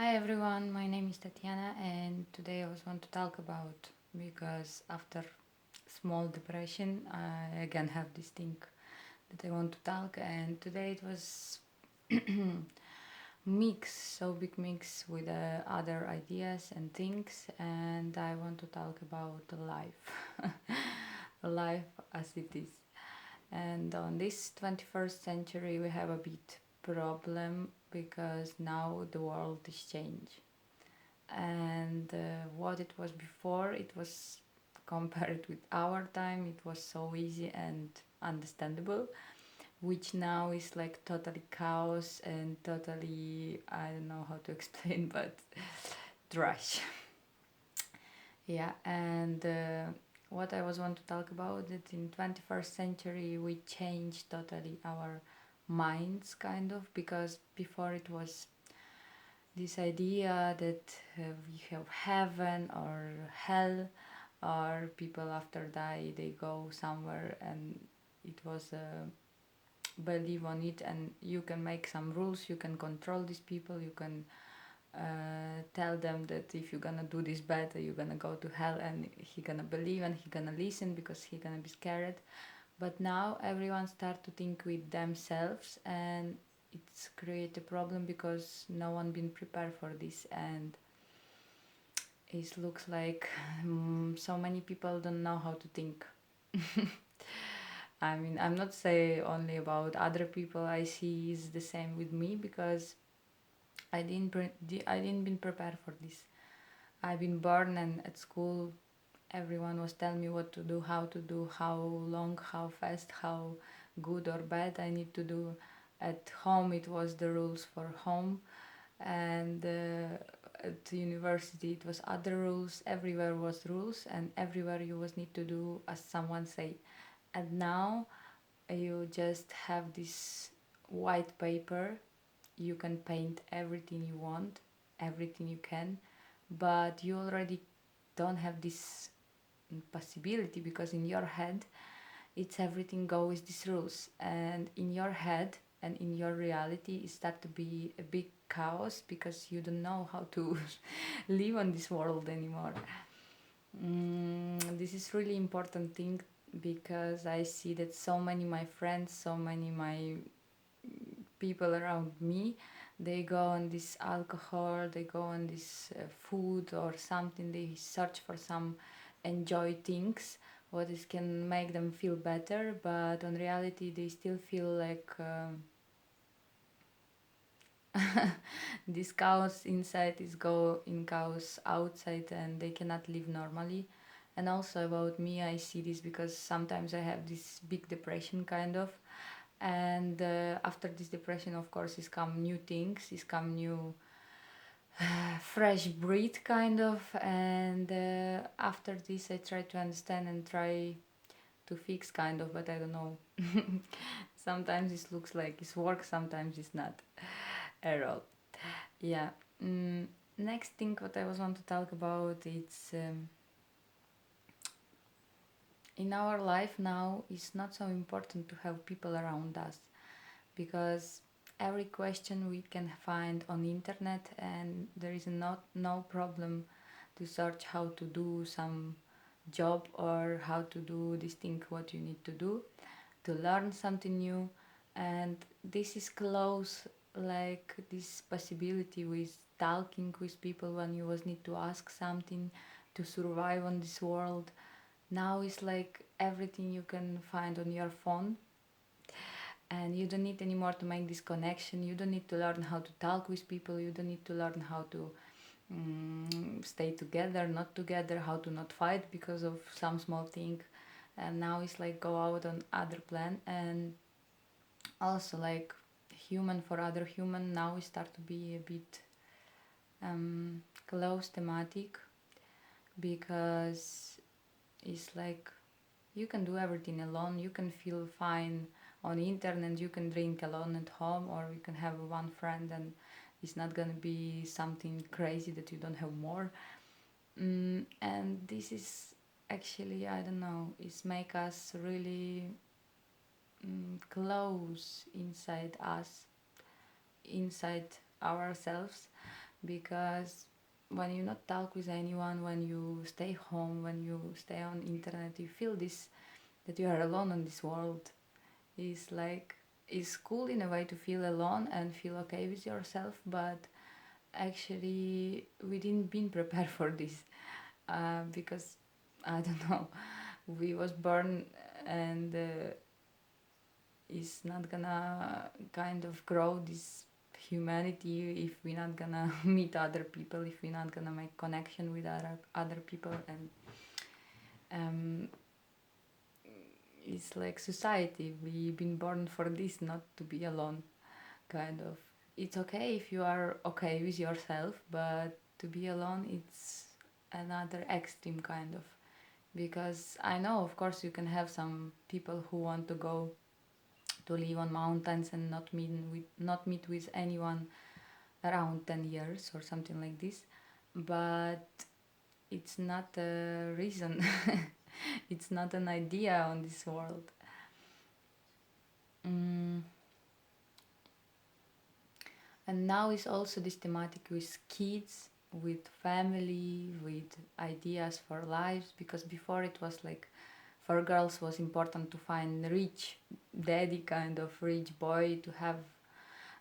Hi everyone, my name is Tatiana and today I was want to talk about because after small depression I again have this thing that I want to talk, and today it was so big mix with other ideas and things, and I want to talk about life. Life as it is. And on this 21st century we have a bit problem because now the world is changed, and what it was before, it was compared with our time, it was so easy and understandable, which now is like totally chaos and totally, I don't know how to explain, but trash. Yeah, and what I was want to talk about, that in 21st century we changed totally our minds kind of, because before it was this idea that we have heaven or hell, or people after die they go somewhere, and it was believe on it, and you can make some rules, you can control these people, you can tell them that if you're gonna do this bad you're gonna go to hell, and he gonna believe and he gonna listen because he gonna be scared. But now everyone start to think with themselves, and it's create a problem because no one been prepared for this, and it looks like so many people don't know how to think. I mean, I'm not say only about other people, I see is the same with me, because I didn't been prepared for this. I've been born, and at school everyone was telling me what to do, how to do, how long, how fast, how good or bad I need to do. At home it was the rules for home, and at university it was other rules. Everywhere was rules, and everywhere you was need to do as someone say. And now you just have this white paper, you can paint everything you want, everything you can, but you already don't have this possibility, because in your head it's everything go with these rules, and in your head and in your reality it start to be a big chaos, because you don't know how to live on this world anymore. This is really important thing, because I see that so many my friends, so many my people around me, they go on this alcohol, they go on this food or something, they search for some enjoy things what is can make them feel better, but on reality they still feel like this chaos inside is go in chaos outside, and they cannot live normally. And also about me, I see this because sometimes I have this big depression kind of, and after this depression of course is come new things, is come new fresh breed kind of, and after this I try to understand and try to fix kind of, but I don't know. Sometimes it looks like it's work, sometimes it's not at all. Yeah. mm, Next thing what I was want to talk about, it's in our life now it's not so important to have people around us, because every question we can find on internet, and there is not no problem to search how to do some job, or how to do this thing what you need to do to learn something new. And this is close, like this possibility with talking with people when you was need to ask something to survive on this world. Now it's like everything you can find on your phone, and you don't need anymore to make this connection, you don't need to learn how to talk with people, you don't need to learn how to stay together, not together, how to not fight because of some small thing. And now it's like go out on other plan, and also like human for other human, now we start to be a bit close thematic, because it's like you can do everything alone, you can feel fine on the internet, you can drink alone at home, or you can have one friend, and it's not gonna be something crazy that you don't have more. And this is actually, I don't know, it's make us really close inside us, inside ourselves, because when you not talk with anyone, when you stay home, when you stay on internet, you feel this, that you are alone on this world. Is like, it's cool in a way to feel alone and feel okay with yourself, but actually we didn't been prepared for this, because I don't know, we was born, and is not gonna kind of grow this humanity if we're not gonna meet other people, if we're not gonna make connection with other people. And um, it's like society, we've been born for this, not to be alone, kind of. It's okay if you are okay with yourself, but to be alone, it's another extreme kind of. Because I know, of course, you can have some people who want to go to live on mountains and not meet with anyone around 10 years or something like this, but it's not a reason. It's not an idea on this world. mm. And now is also this thematic with kids, with family, with ideas for lives, because before it was like, for girls was important to find rich daddy, kind of rich boy, to have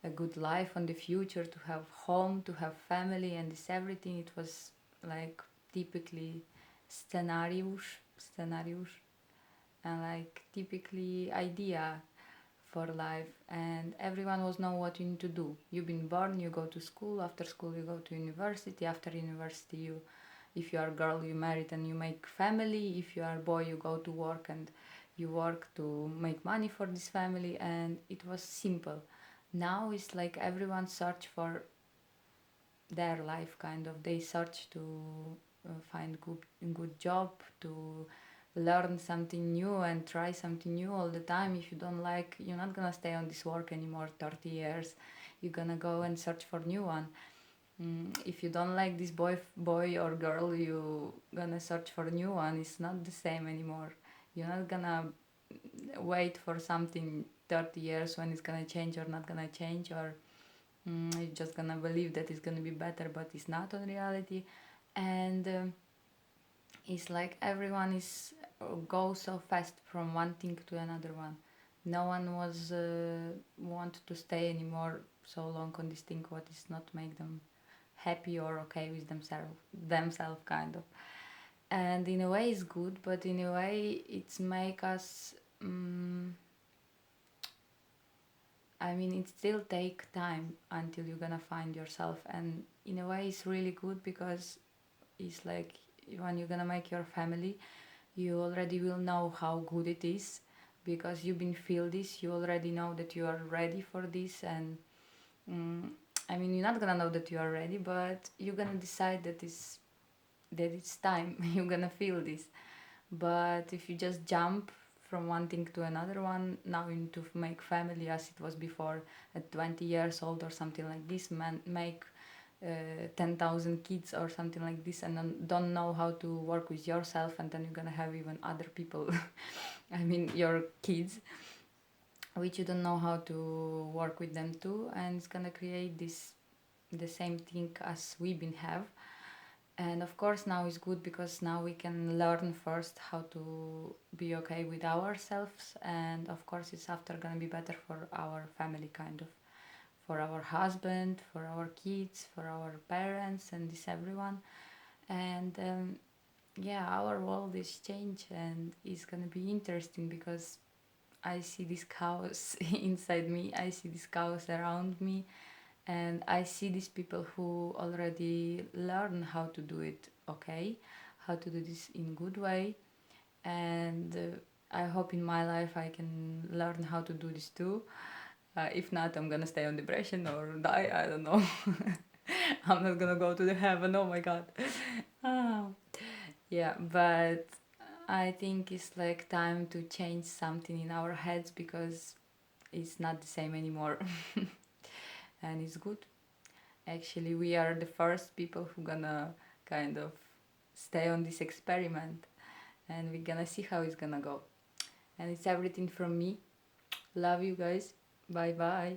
a good life on the future, to have home, to have family, and this everything. It was like typically scenarios, and like typically idea for life, and everyone was know what you need to do. You've been born, you go to school, after school you go to university, after university you, if you are a girl, you married and you make family, if you are a boy, you go to work and you work to make money for this family. And it was simple. Now it's like everyone search for their life, kind of. They search to find good job, to learn something new and try something new all the time. If you don't like, you're not gonna stay on this work anymore 30 years. You're gonna go and search for new one. If you don't like this boy or girl, you gonna search for a new one. It's not the same anymore. You're not gonna wait for something 30 years when it's gonna change or not gonna change, or you're just gonna believe that it's gonna be better, but it's not on reality. And it's like everyone is go so fast from one thing to another one. No one was want to stay anymore so long on this thing what is not make them happy or okay with themselves, kind of. And in a way it's good, but in a way it's make us I mean, it still take time until you're gonna find yourself. And in a way it's really good, because it's like when you're gonna make your family, you already will know how good it is, because you've been feel this, you already know that you are ready for this. And mm, I mean, you're not gonna know that you are ready, but you're gonna decide that it's time. You're gonna feel this. But if you just jump from one thing to another one, now you need to make family as it was before, at 20 years old or something like this, make 10,000 kids or something like this, and don't know how to work with yourself, and then you're gonna have even other people, I mean your kids, which you don't know how to work with them too, and it's gonna create this the same thing as we've been have. And of course now is good, because now we can learn first how to be okay with ourselves, and of course it's after gonna be better for our family, kind of, for our husband, for our kids, for our parents, and this everyone. And yeah, our world is changed, and it's gonna be interesting, because I see this chaos inside me, I see this chaos around me, and I see these people who already learn how to do it okay, how to do this in good way. And I hope in my life I can learn how to do this too. If not, I'm gonna stay on depression or die, I don't know. I'm not gonna go to the heaven, oh my god. Ah. Yeah, but I think it's like time to change something in our heads, because it's not the same anymore. And it's good. Actually, we are the first people who gonna kind of stay on this experiment, and we're gonna see how it's gonna go. And it's everything from me. Love you guys. Bye bye.